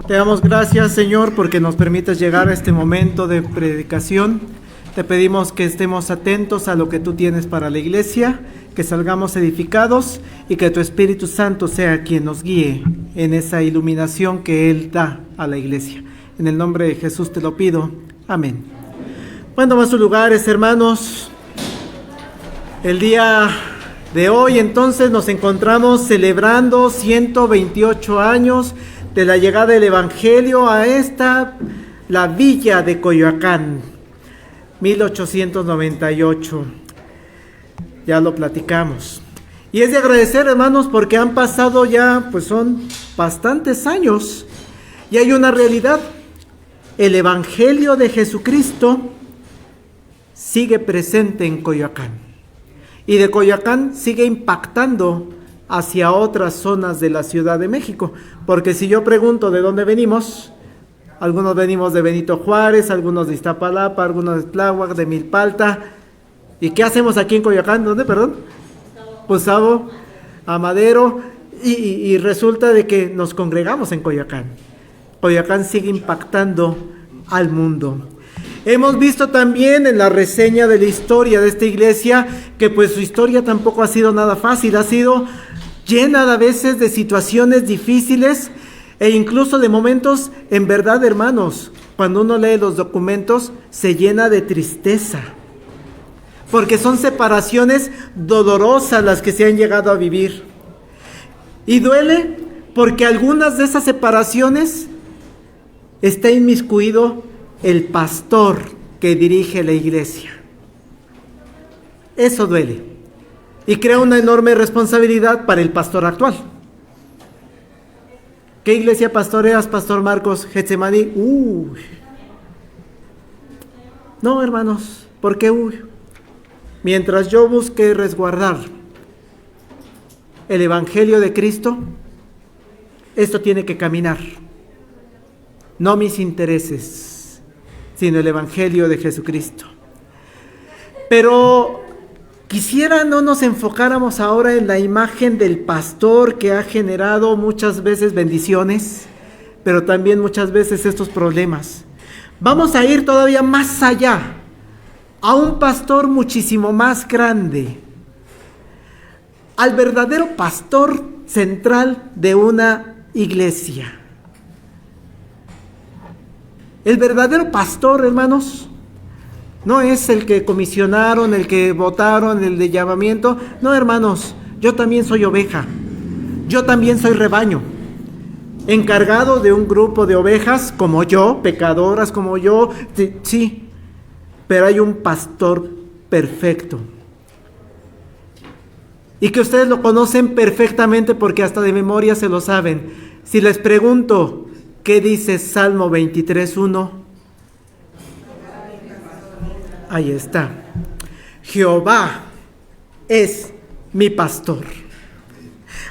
Te damos gracias, Señor, porque nos permites llegar a este momento de predicación. Te pedimos que estemos atentos a lo que tú tienes para la iglesia, que salgamos edificados y que tu Espíritu Santo sea quien nos guíe en esa iluminación que Él da a la iglesia. En el nombre de Jesús te lo pido. Amén. Bueno, toma sus lugares, hermanos. El día de hoy, entonces, nos encontramos celebrando 128 años de la llegada del Evangelio a la villa de Coyoacán, 1898. Ya lo platicamos. Y es de agradecer, hermanos, porque han pasado ya, pues son bastantes años. Y hay una realidad. El Evangelio de Jesucristo sigue presente en Coyoacán. Y de Coyoacán sigue impactando hacia otras zonas de la Ciudad de México. Porque si yo pregunto de dónde venimos, algunos venimos de Benito Juárez, algunos de Iztapalapa, algunos de Tláhuac, de Milpalta. ¿Y qué hacemos aquí en Coyoacán? ¿Dónde, perdón? Gustavo, a Madero. Y resulta de que nos congregamos en Coyoacán. Coyoacán sigue impactando al mundo. Hemos visto también en la reseña de la historia de esta iglesia que pues su historia tampoco ha sido nada fácil, ha sido llena a veces de situaciones difíciles e incluso de momentos, en verdad, hermanos, cuando uno lee los documentos se llena de tristeza, porque son separaciones dolorosas las que se han llegado a vivir. Y duele porque algunas de esas separaciones está inmiscuido el pastor que dirige la iglesia. Eso duele y crea una enorme responsabilidad para el pastor actual. ¿Qué iglesia pastoreas, Pastor Marcos? Getsemaní. No, hermanos, ¿por qué? Mientras yo busque resguardar el Evangelio de Cristo, esto tiene que caminar. No mis intereses, sino el Evangelio de Jesucristo. Pero quisiera no nos enfocáramos ahora en la imagen del pastor que ha generado muchas veces bendiciones, pero también muchas veces estos problemas. Vamos a ir todavía más allá, a un pastor muchísimo más grande, al verdadero pastor central de una iglesia. El verdadero pastor, hermanos, no es el que comisionaron, el que votaron, el de llamamiento. No, hermanos, yo también soy oveja. Yo también soy rebaño. Encargado de un grupo de ovejas como yo, pecadoras como yo. Sí, pero hay un pastor perfecto. Y que ustedes lo conocen perfectamente porque hasta de memoria se lo saben. Si les pregunto, ¿qué dice Salmo 23:1? Ahí está. Jehová es mi pastor.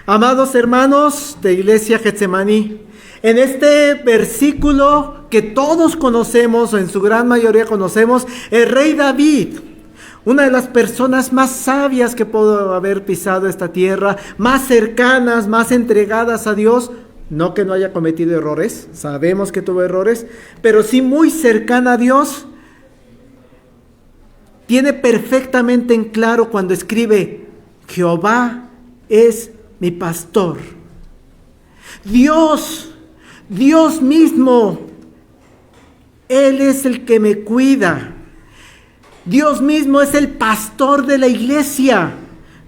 Amados hermanos de Iglesia Getsemaní, en este versículo que todos conocemos, o en su gran mayoría conocemos, el rey David, una de las personas más sabias que pudo haber pisado esta tierra, más cercanas, más entregadas a Dios. No que no haya cometido errores, sabemos que tuvo errores, pero sí muy cercana a Dios. Tiene perfectamente en claro cuando escribe, Jehová es mi pastor. Dios mismo, Él es el que me cuida. Dios mismo es el pastor de la iglesia.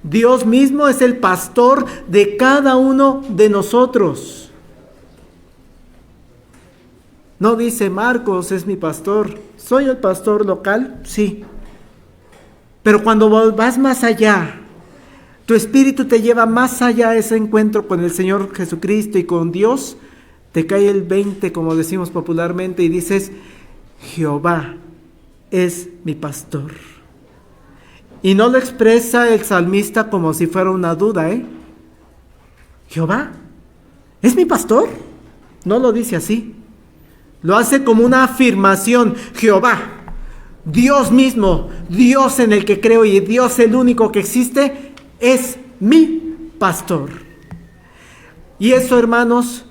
Dios mismo es el pastor de cada uno de nosotros. No dice Marcos es mi pastor. ¿Soy el pastor local? Sí. Pero cuando vas más allá, tu espíritu te lleva más allá a ese encuentro con el Señor Jesucristo y con Dios, te cae el 20, como decimos popularmente, y dices, Jehová es mi pastor. Y no lo expresa el salmista como si fuera una duda, Jehová es mi pastor. No lo dice así. Lo hace como una afirmación. Jehová, Dios mismo, Dios en el que creo y Dios el único que existe, es mi pastor. Y eso, hermanos,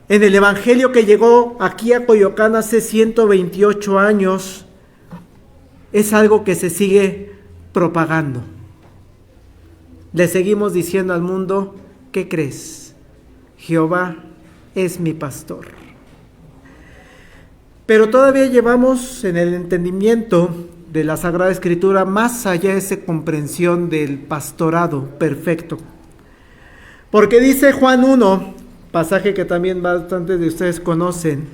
En el evangelio que llegó aquí a Coyoacán hace 128 años, es algo que se sigue propagando. Le seguimos diciendo al mundo, ¿qué crees? Jehová es mi pastor. Pero todavía llevamos en el entendimiento de la Sagrada Escritura más allá de esa comprensión del pastorado perfecto. Porque dice Juan 1, pasaje que también bastantes de ustedes conocen,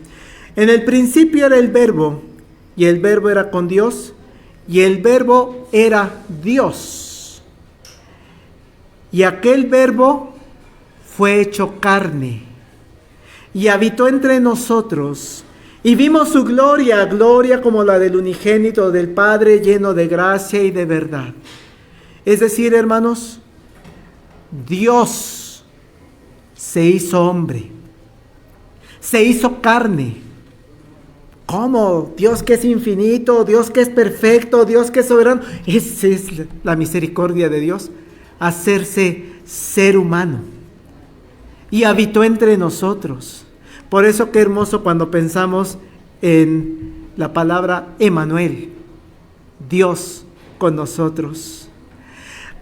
en el principio era el Verbo, y el Verbo era con Dios, y el Verbo era Dios. Y aquel Verbo fue hecho carne, y habitó entre nosotros, y vimos su gloria, gloria como la del unigénito del Padre, lleno de gracia y de verdad. Es decir, hermanos, Dios se hizo hombre, se hizo carne. ¿Cómo? Dios que es infinito, Dios que es perfecto, Dios que es soberano. Esa es la misericordia de Dios, hacerse ser humano. Y habitó entre nosotros. Por eso qué hermoso cuando pensamos en la palabra Emmanuel, Dios con nosotros.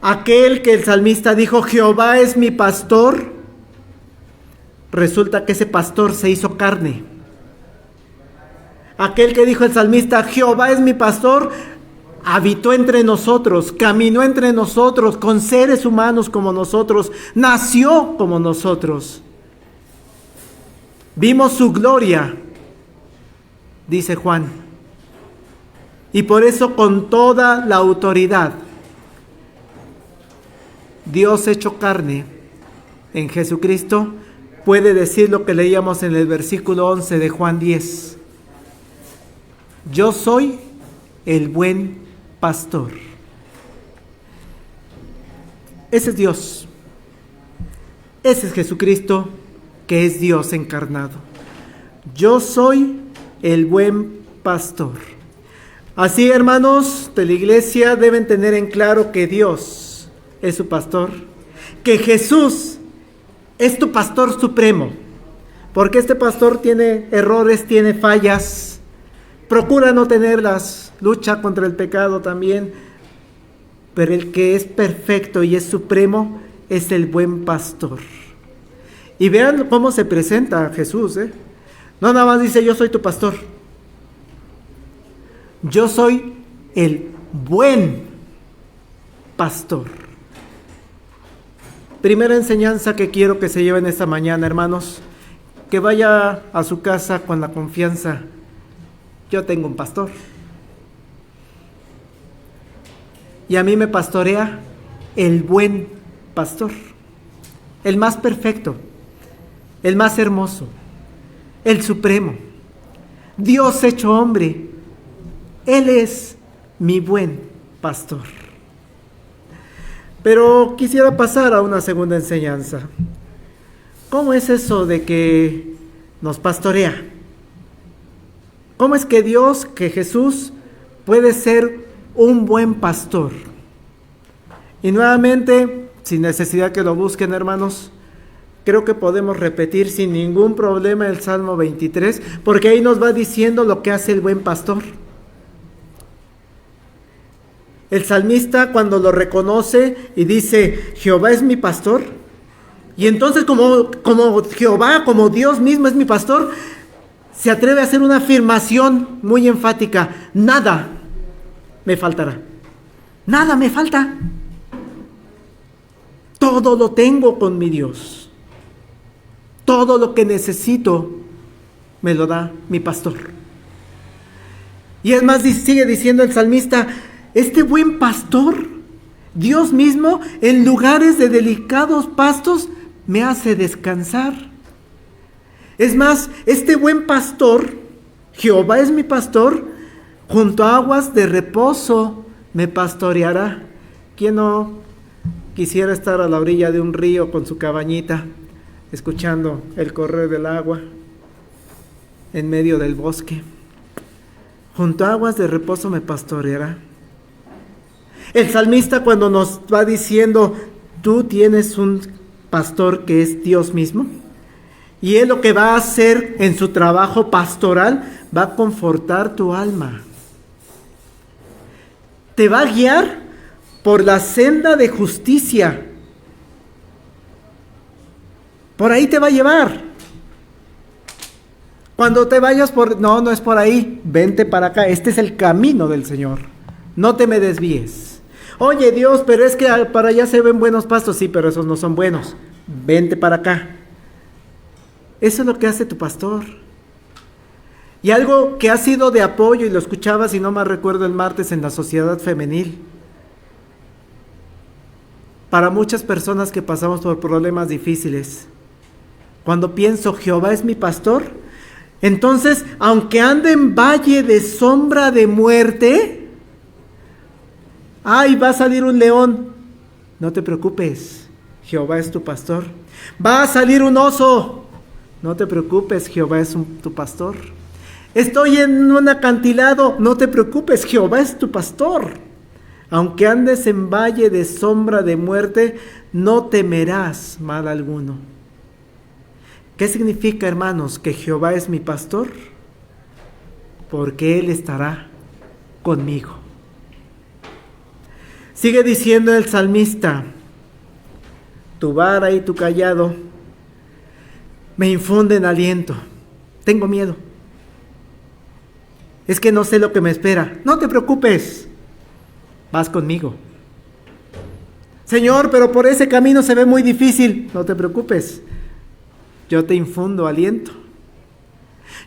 Aquel que el salmista dijo, Jehová es mi pastor, resulta que ese pastor se hizo carne. Aquel que dijo el salmista, Jehová es mi pastor, habitó entre nosotros, caminó entre nosotros, con seres humanos como nosotros, nació como nosotros. Vimos su gloria, dice Juan. Y por eso con toda la autoridad, Dios hecho carne en Jesucristo, puede decir lo que leíamos en el versículo 11 de Juan 10. Yo soy el buen pastor. Ese es Dios. Ese es Jesucristo, que es Dios encarnado. Yo soy el buen pastor. Así, hermanos de la iglesia, deben tener en claro que Dios es su pastor, que Jesús es tu pastor supremo, porque este pastor tiene errores, tiene fallas, procura no tenerlas, lucha contra el pecado también, pero el que es perfecto y es supremo es el buen pastor. Y vean cómo se presenta Jesús, No nada más dice yo soy tu pastor, yo soy el buen pastor. Primera enseñanza que quiero que se lleven esta mañana, hermanos, que vaya a su casa con la confianza, yo tengo un pastor. Y a mí me pastorea el buen pastor, el más perfecto, el más hermoso, el supremo, Dios hecho hombre. Él es mi buen pastor. Pero quisiera pasar a una segunda enseñanza. ¿Cómo es eso de que nos pastorea? ¿Cómo es que Dios, que Jesús, puede ser un buen pastor? Y nuevamente, sin necesidad que lo busquen, hermanos, creo que podemos repetir sin ningún problema el Salmo 23, porque ahí nos va diciendo lo que hace el buen pastor. El salmista, cuando lo reconoce y dice, Jehová es mi pastor, y entonces como Jehová, como Dios mismo es mi pastor, se atreve a hacer una afirmación muy enfática: nada me faltará, nada me falta, todo lo tengo con mi Dios, todo lo que necesito me lo da mi pastor. Y es más, sigue diciendo el salmista, este buen pastor, Dios mismo, en lugares de delicados pastos, me hace descansar. Es más, este buen pastor, Jehová es mi pastor, junto a aguas de reposo me pastoreará. ¿Quién no quisiera estar a la orilla de un río con su cabañita, escuchando el correr del agua en medio del bosque? Junto a aguas de reposo me pastoreará. El salmista, cuando nos va diciendo, tú tienes un pastor que es Dios mismo, Y Él lo que va a hacer en su trabajo pastoral, va a confortar tu alma. Te va a guiar por la senda de justicia. Por ahí te va a llevar. Cuando te vayas no es por ahí, vente para acá. Este es el camino del Señor. No te me desvíes. Oye Dios, pero es que para allá se ven buenos pastos. Sí, pero esos no son buenos. Vente para acá. Eso es lo que hace tu pastor. Y algo que ha sido de apoyo, y lo escuchaba, si no mal recuerdo, el martes en la Sociedad Femenil. Para muchas personas que pasamos por problemas difíciles, cuando pienso, Jehová es mi pastor, entonces, aunque ande en valle de sombra de muerte, ¡ay, va a salir un león! No te preocupes, Jehová es tu pastor. Va a salir un oso. No te preocupes, Jehová es tu pastor. Estoy en un acantilado. No te preocupes, Jehová es tu pastor. Aunque andes en valle de sombra de muerte, no temerás mal alguno. ¿Qué significa, hermanos, que Jehová es mi pastor? Porque Él estará conmigo. Sigue diciendo el salmista, tu vara y tu cayado me infunden aliento. Tengo miedo. Es que no sé lo que me espera. No te preocupes, vas conmigo. Señor, pero por ese camino se ve muy difícil. No te preocupes, yo te infundo aliento.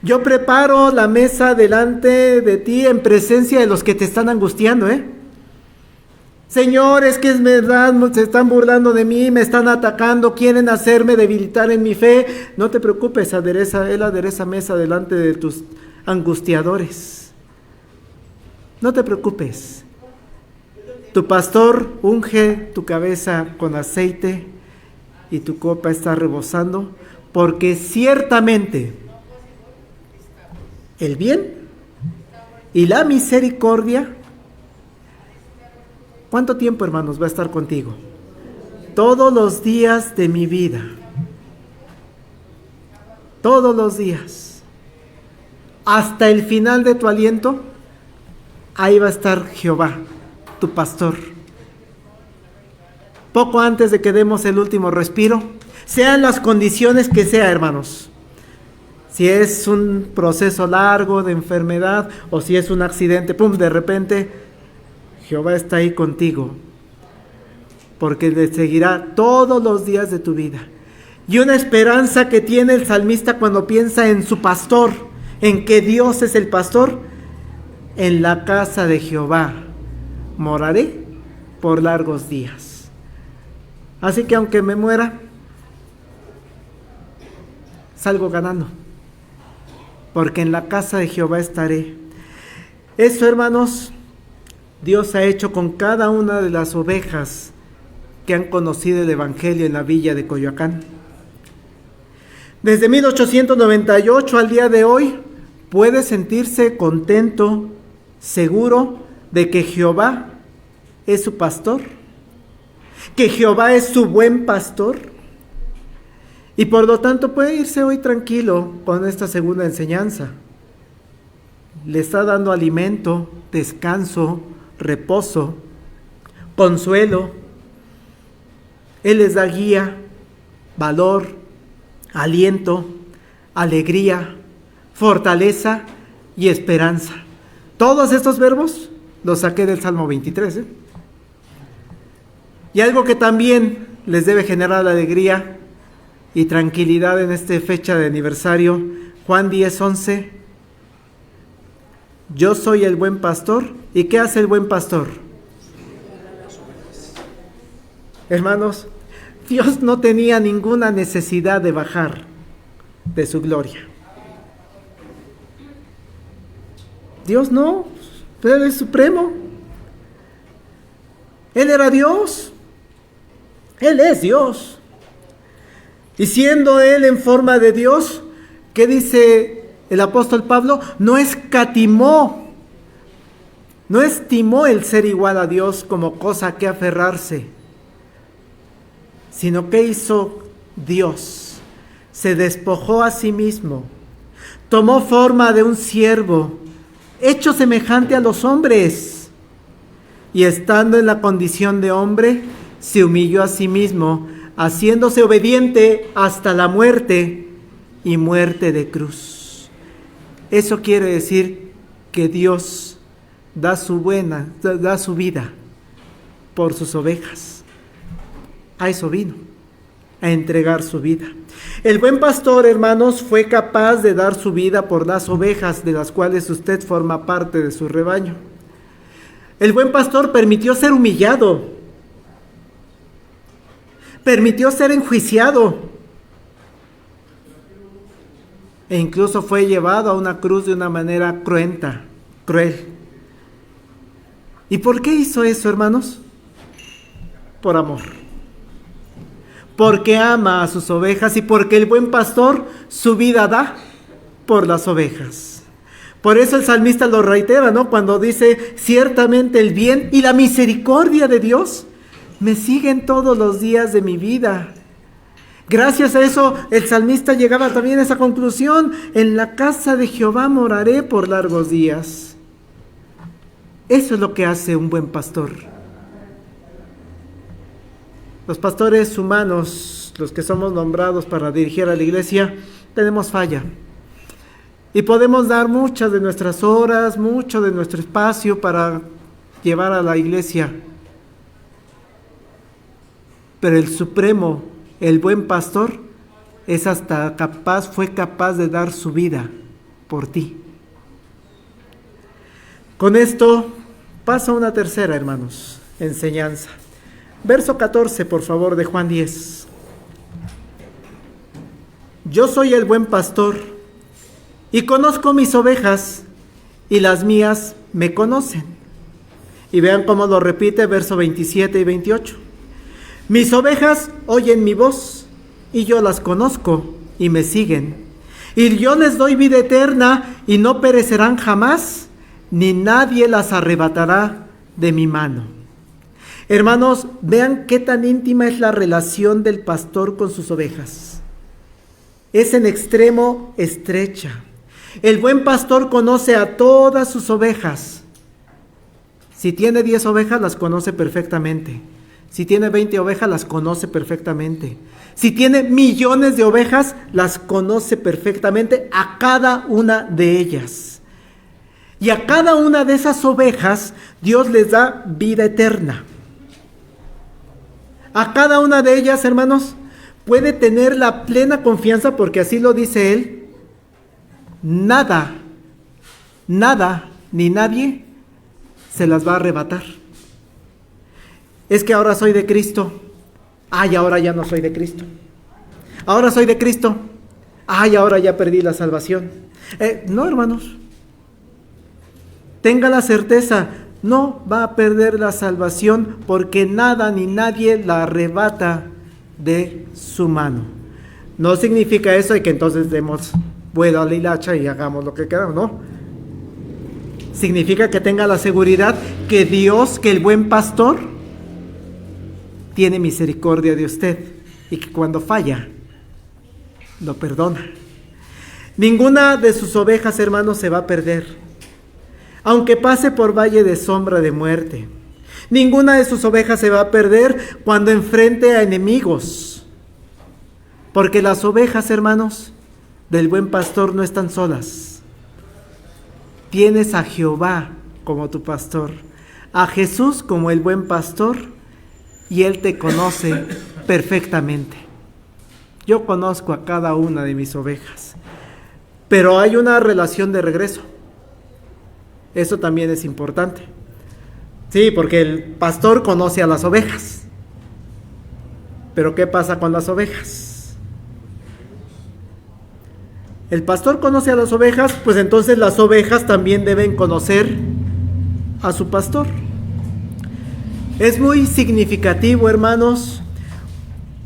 Yo preparo la mesa delante de ti en presencia de los que te están angustiando, Señor, es que es verdad, se están burlando de mí, me están atacando, quieren hacerme debilitar en mi fe. No te preocupes, Él adereza mesa delante de tus angustiadores. No te preocupes. Tu pastor unge tu cabeza con aceite y tu copa está rebosando, porque ciertamente el bien y la misericordia, ¿cuánto tiempo, hermanos, va a estar contigo? Todos los días de mi vida. Todos los días. Hasta el final de tu aliento, ahí va a estar Jehová, tu pastor. Poco antes de que demos el último respiro, sean las condiciones que sea, hermanos. Si es un proceso largo de enfermedad o si es un accidente, de repente, Jehová está ahí contigo, porque le seguirá todos los días de tu vida. Y una esperanza que tiene el salmista cuando piensa en su pastor, en que Dios es el pastor. En la casa de Jehová moraré por largos días. Así que aunque me muera, salgo ganando, porque en la casa de Jehová estaré. Eso, hermanos, Dios ha hecho con cada una de las ovejas que han conocido el Evangelio en la villa de Coyoacán. Desde 1898 al día de hoy, puede sentirse contento, seguro de que Jehová es su pastor, que Jehová es su buen pastor, y por lo tanto puede irse hoy tranquilo con esta segunda enseñanza. Le está dando alimento, descanso, reposo, consuelo. Él les da guía, valor, aliento, alegría, fortaleza y esperanza. Todos estos verbos los saqué del Salmo 23. Y algo que también les debe generar alegría y tranquilidad en esta fecha de aniversario, Juan 10:11. Yo soy el buen pastor. ¿Y qué hace el buen pastor? Hermanos, Dios no tenía ninguna necesidad de bajar de su gloria. Dios no, Él es supremo. Él era Dios. Él es Dios. Y siendo Él en forma de Dios, ¿qué dice el apóstol Pablo? No estimó el ser igual a Dios como cosa a que aferrarse, sino que hizo Dios. se despojó a sí mismo, tomó forma de un siervo, hecho semejante a los hombres, y estando en la condición de hombre, se humilló a sí mismo, haciéndose obediente hasta la muerte y muerte de cruz. Eso quiere decir que Dios da su vida por sus ovejas. A eso vino, a entregar su vida. El buen pastor, hermanos, fue capaz de dar su vida por las ovejas de las cuales usted forma parte de su rebaño. El buen pastor permitió ser humillado, permitió ser enjuiciado, e incluso fue llevado a una cruz de una manera cruel. ¿Y por qué hizo eso, hermanos? Por amor. Porque ama a sus ovejas y porque el buen pastor su vida da por las ovejas. Por eso el salmista lo reitera, ¿no? Cuando dice, ciertamente el bien y la misericordia de Dios me siguen todos los días de mi vida. Gracias a eso, el salmista llegaba también a esa conclusión: en la casa de Jehová moraré por largos días. Eso es lo que hace un buen pastor. Los pastores humanos, los que somos nombrados para dirigir a la iglesia, tenemos falla. Y podemos dar muchas de nuestras horas, mucho de nuestro espacio para llevar a la iglesia. Pero el Supremo, el buen pastor, fue capaz de dar su vida por ti. Con esto pasa una tercera, hermanos, enseñanza. Verso 14, por favor, de Juan 10. Yo soy el buen pastor y conozco mis ovejas y las mías me conocen. Y vean cómo lo repite, verso 27 y 28. Mis ovejas oyen mi voz y yo las conozco y me siguen. Y yo les doy vida eterna y no perecerán jamás, ni nadie las arrebatará de mi mano. Hermanos, vean qué tan íntima es la relación del pastor con sus ovejas. Es en extremo estrecha. El buen pastor conoce a todas sus ovejas. Si tiene 10 ovejas, las conoce perfectamente. Si tiene 20 ovejas, las conoce perfectamente. Si tiene millones de ovejas, las conoce perfectamente a cada una de ellas. Y a cada una de esas ovejas, Dios les da vida eterna. A cada una de ellas, hermanos, puede tener la plena confianza, porque así lo dice Él. Nada, ni nadie se las va a arrebatar. Es que ahora soy de Cristo. Ay, ahora ya no soy de Cristo. Ahora soy de Cristo. Ay, ahora ya perdí la salvación. No, hermanos. Tenga la certeza, no va a perder la salvación, porque nada ni nadie la arrebata de su mano. No significa eso de que entonces demos vuelo a la hilacha y hagamos lo que queramos, no. Significa que tenga la seguridad que Dios, que el buen pastor, tiene misericordia de usted y que cuando falla, lo perdona. Ninguna de sus ovejas, hermanos, se va a perder, aunque pase por valle de sombra de muerte. Ninguna de sus ovejas se va a perder cuando enfrente a enemigos, porque las ovejas, hermanos, del buen pastor no están solas. Tienes a Jehová como tu pastor, a Jesús como el buen pastor, y Él te conoce perfectamente. Yo conozco a cada una de mis ovejas, pero hay una relación de regreso. Eso también es importante. Sí, porque el pastor conoce a las ovejas. Pero ¿qué pasa con las ovejas? El pastor conoce a las ovejas, pues entonces las ovejas también deben conocer a su pastor. Es muy significativo, hermanos,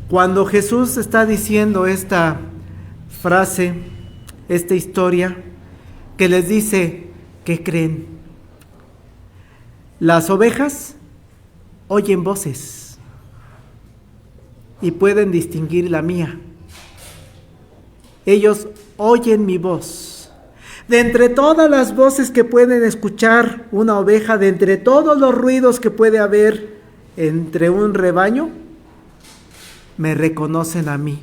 cuando Jesús está diciendo esta frase, esta historia, que les dice, ¿qué creen? Las ovejas oyen voces y pueden distinguir la mía ellos oyen mi voz. De entre todas las voces que pueden escuchar una oveja, de entre todos los ruidos que puede haber entre un rebaño, me reconocen a mí.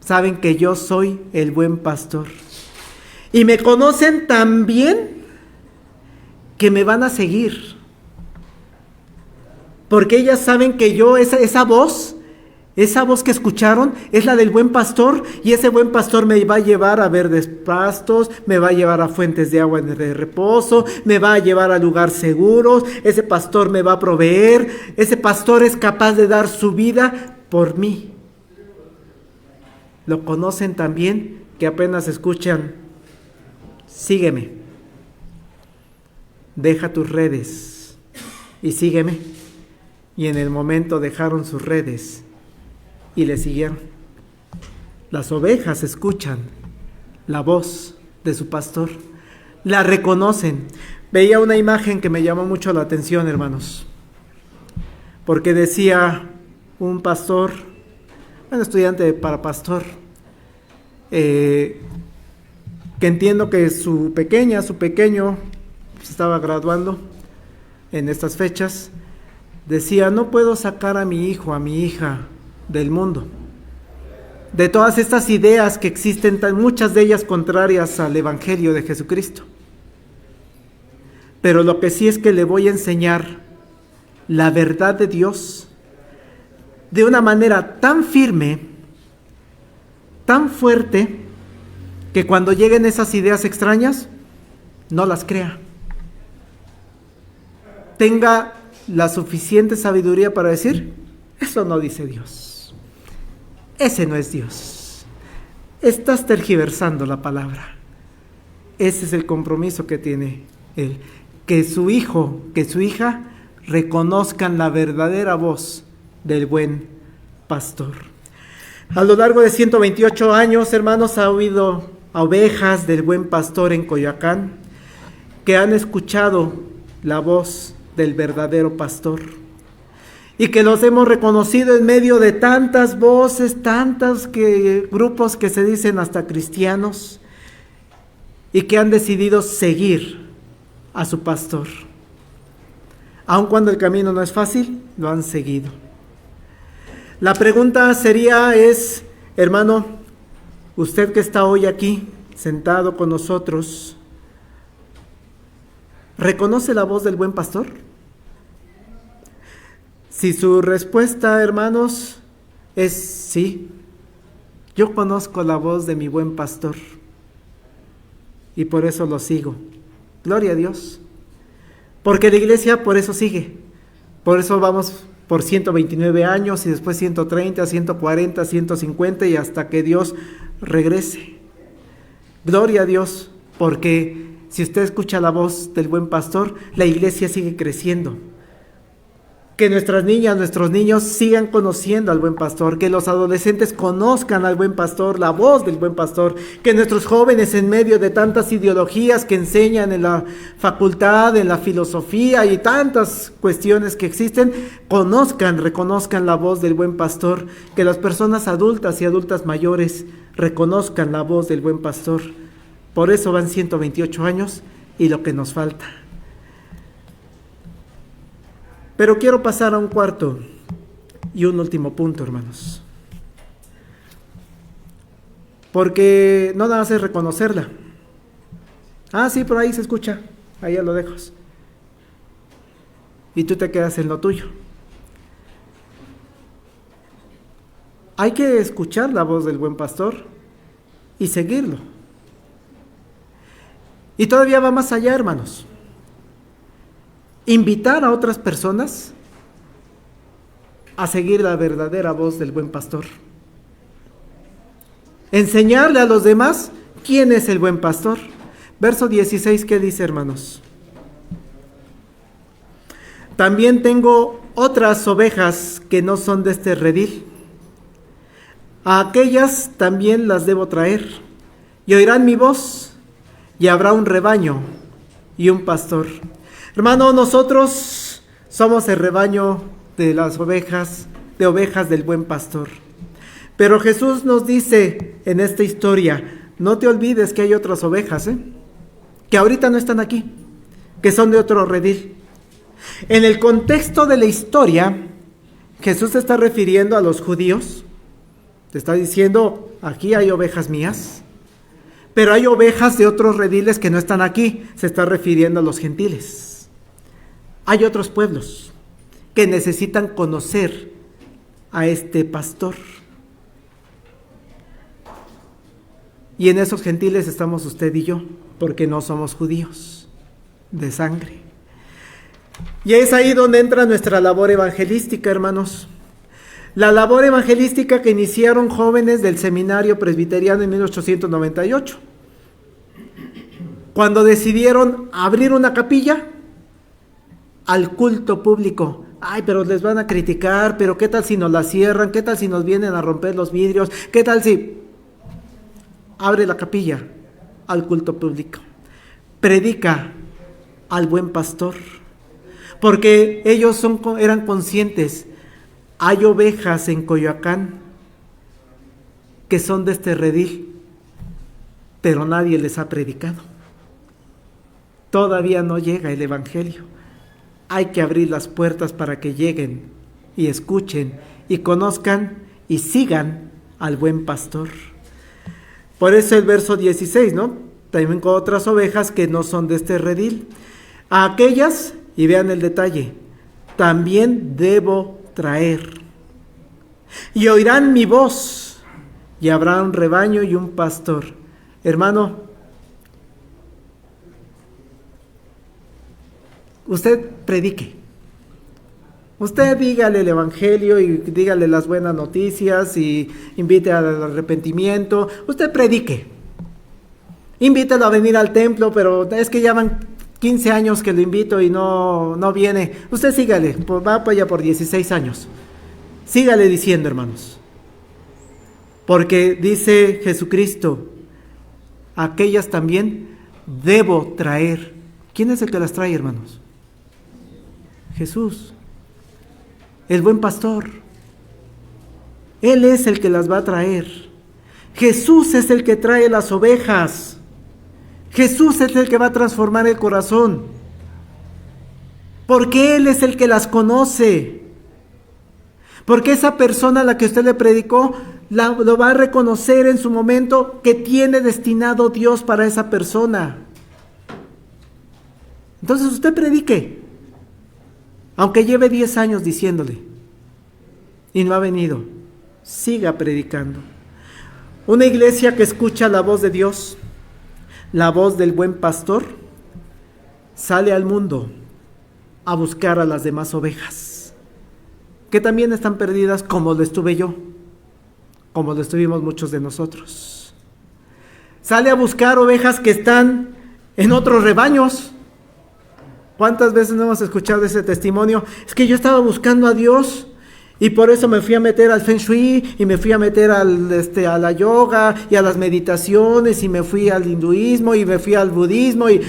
Saben que yo soy el buen pastor. Y me conocen tan bien que me van a seguir. Porque ellas saben que yo, esa voz que escucharon es la del buen pastor, y ese buen pastor me va a llevar a verdes pastos, me va a llevar a fuentes de agua de reposo, me va a llevar a lugares seguros, ese pastor me va a proveer, ese pastor es capaz de dar su vida por mí. Lo conocen tan bien que apenas escuchan: sígueme, deja tus redes y sígueme. Y en el momento dejaron sus redes y le siguieron. Las ovejas escuchan la voz de su pastor, la reconocen. Veía una imagen que me llamó mucho la atención, hermanos, porque decía un pastor, un estudiante para pastor, que entiendo que su pequeño se estaba graduando en estas fechas. Decía: no puedo sacar a mi hijo, a mi hija del mundo, de todas estas ideas que existen, muchas de ellas contrarias al Evangelio de Jesucristo. Pero lo que sí es que le voy a enseñar la verdad de Dios de una manera tan firme, tan fuerte, que cuando lleguen esas ideas extrañas, no las crea. Tenga la suficiente sabiduría para decir: eso no dice Dios, ese no es Dios, estás tergiversando la palabra. Ese es el compromiso que tiene él, que su hijo, que su hija reconozcan la verdadera voz del buen pastor. A lo largo de 128 años, hermanos, ha habido ovejas del buen pastor en Coyoacán que han escuchado la voz del verdadero pastor, y que los hemos reconocido en medio de tantas voces, tantos grupos que se dicen hasta cristianos, y que han decidido seguir a su pastor. Aun cuando el camino no es fácil, lo han seguido. La pregunta es, hermano, usted que está hoy aquí sentado con nosotros, ¿reconoce la voz del buen pastor? Si su respuesta, hermanos, es sí, yo conozco la voz de mi buen pastor y por eso lo sigo. Gloria a Dios. Porque la iglesia por eso sigue. Por eso vamos por 129 años y después 130, 140, 150 y hasta que Dios regrese. Gloria a Dios, porque si usted escucha la voz del buen pastor, la iglesia sigue creciendo. Que nuestras niñas, nuestros niños sigan conociendo al buen pastor, que los adolescentes conozcan al buen pastor, la voz del buen pastor, que nuestros jóvenes en medio de tantas ideologías que enseñan en la facultad, en la filosofía y tantas cuestiones que existen, reconozcan la voz del buen pastor, que las personas adultas y adultas mayores reconozcan la voz del buen pastor. Por eso van 128 años y lo que nos falta. Pero quiero pasar a un cuarto y un último punto, hermanos. Porque no nada más es reconocerla. Ah, sí, por ahí se escucha, ahí ya lo dejas. Y tú te quedas en lo tuyo. Hay que escuchar la voz del buen pastor y seguirlo. Y todavía va más allá, hermanos. Invitar a otras personas a seguir la verdadera voz del buen pastor. Enseñarle a los demás quién es el buen pastor. Verso 16, ¿qué dice, hermanos? También tengo otras ovejas que no son de este redil. A aquellas también las debo traer, y oirán mi voz, y habrá un rebaño y un pastor. Hermano, nosotros somos el rebaño de las ovejas, del buen pastor. Pero Jesús nos dice en esta historia, no te olvides que hay otras ovejas, que ahorita no están aquí, que son de otro redil. En el contexto de la historia, Jesús se está refiriendo a los judíos, te está diciendo, aquí hay ovejas mías, pero hay ovejas de otros rediles que no están aquí, se está refiriendo a los gentiles. Hay otros pueblos que necesitan conocer a este pastor. Y en esos gentiles estamos usted y yo, porque no somos judíos de sangre. Y es ahí donde entra nuestra labor evangelística, hermanos. La labor evangelística que iniciaron jóvenes del seminario presbiteriano en 1898, cuando decidieron abrir una capilla al culto público. Ay, pero les van a criticar, pero ¿qué tal si nos la cierran? ¿Qué tal si nos vienen a romper los vidrios? ¿Qué tal si abre la capilla al culto público? Predica al buen pastor, porque ellos eran conscientes. Hay ovejas en Coyoacán que son de este redil, pero nadie les ha predicado. Todavía no llega el evangelio. Hay que abrir las puertas para que lleguen y escuchen y conozcan y sigan al buen pastor. Por eso el verso 16, ¿no? También con otras ovejas que no son de este redil. A aquellas, y vean el detalle, también debo traer. Y oirán mi voz, y habrá un rebaño y un pastor. Hermano, usted predique. Usted dígale el evangelio y dígale las buenas noticias y invite al arrepentimiento. Usted predique. Invítelo a venir al templo, pero es que ya van 15 años que lo invito y no viene. Usted sígale, va para allá por 16 años. Sígale diciendo, hermanos. Porque dice Jesucristo, aquellas también debo traer. ¿Quién es el que las trae, hermanos? Jesús, el buen pastor. Él es el que las va a traer. Jesús es el que trae las ovejas. Jesús es el que va a transformar el corazón. Porque Él es el que las conoce. Porque esa persona a la que usted le predicó, lo va a reconocer en su momento que tiene destinado Dios para esa persona. Entonces usted predique. Aunque lleve 10 años diciéndole y no ha venido, siga predicando. Una iglesia que escucha la voz de Dios, la voz del buen pastor, sale al mundo a buscar a las demás ovejas, que también están perdidas como lo estuve yo, como lo estuvimos muchos de nosotros. Sale a buscar ovejas que están en otros rebaños. ¿Cuántas veces no hemos escuchado ese testimonio? Es que yo estaba buscando a Dios y por eso me fui a meter al Feng Shui y me fui a meter a la yoga y a las meditaciones y me fui al hinduismo y me fui al budismo y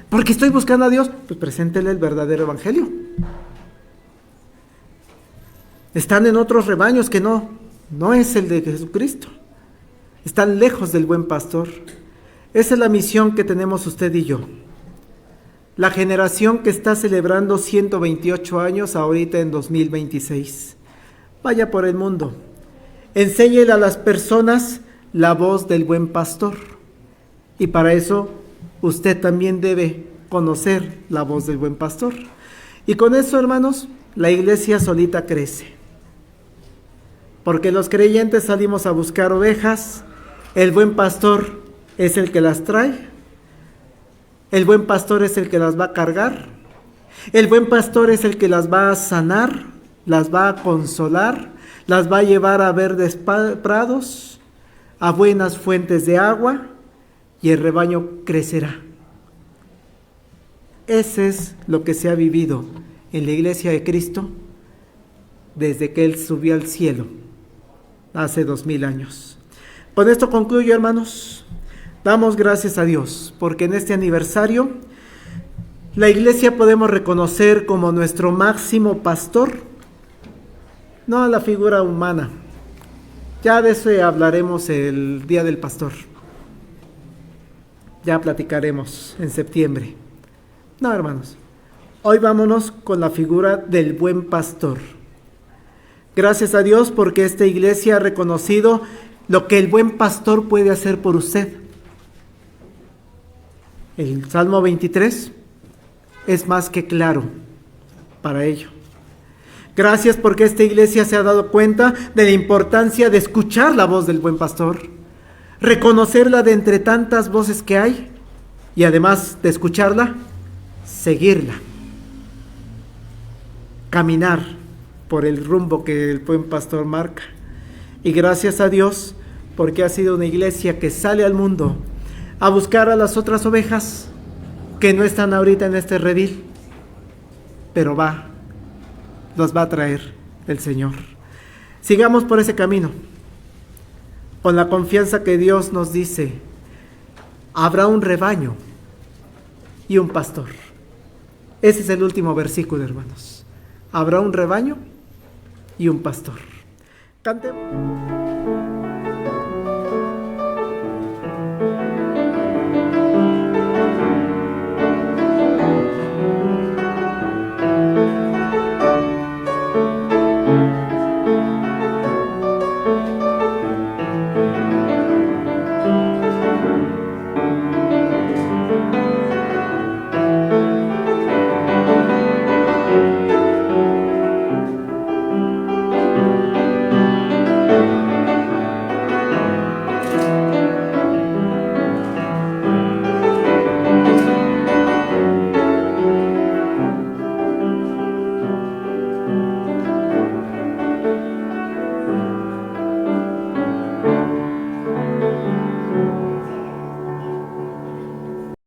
porque estoy buscando a Dios. Pues preséntele el verdadero evangelio. Están en otros rebaños que no es el de Jesucristo. Están lejos del buen pastor. Esa es la misión que tenemos usted y yo. La generación que está celebrando 128 años ahorita en 2026. Vaya por el mundo. Enséñele a las personas la voz del buen pastor. Y para eso usted también debe conocer la voz del buen pastor. Y con eso, hermanos, la iglesia solita crece. Porque los creyentes salimos a buscar ovejas. El buen pastor es el que las trae. El buen pastor es el que las va a cargar. El buen pastor es el que las va a sanar, las va a consolar, las va a llevar a verdes prados, a buenas fuentes de agua, y el rebaño crecerá. Ese es lo que se ha vivido en la iglesia de Cristo desde que Él subió al cielo hace 2000 años. Con esto concluyo, hermanos. Damos gracias a Dios, porque en este aniversario la iglesia podemos reconocer como nuestro máximo pastor, no a la figura humana, Ya de eso hablaremos el Día del Pastor. Ya platicaremos en septiembre. No, hermanos. Hoy vámonos con la figura del buen pastor. Gracias a Dios porque esta iglesia ha reconocido lo que el buen pastor puede hacer por usted. El Salmo 23 es más que claro para ello. Gracias porque esta iglesia se ha dado cuenta de la importancia de escuchar la voz del buen pastor, reconocerla de entre tantas voces que hay y además de escucharla, seguirla, caminar por el rumbo que el buen pastor marca. Y gracias a Dios porque ha sido una iglesia que sale al mundo a buscar a las otras ovejas que no están ahorita en este redil, pero los va a traer el Señor. Sigamos por ese camino, con la confianza que Dios nos dice, habrá un rebaño y un pastor. Ese es el último versículo, hermanos. Habrá un rebaño y un pastor. Cantemos.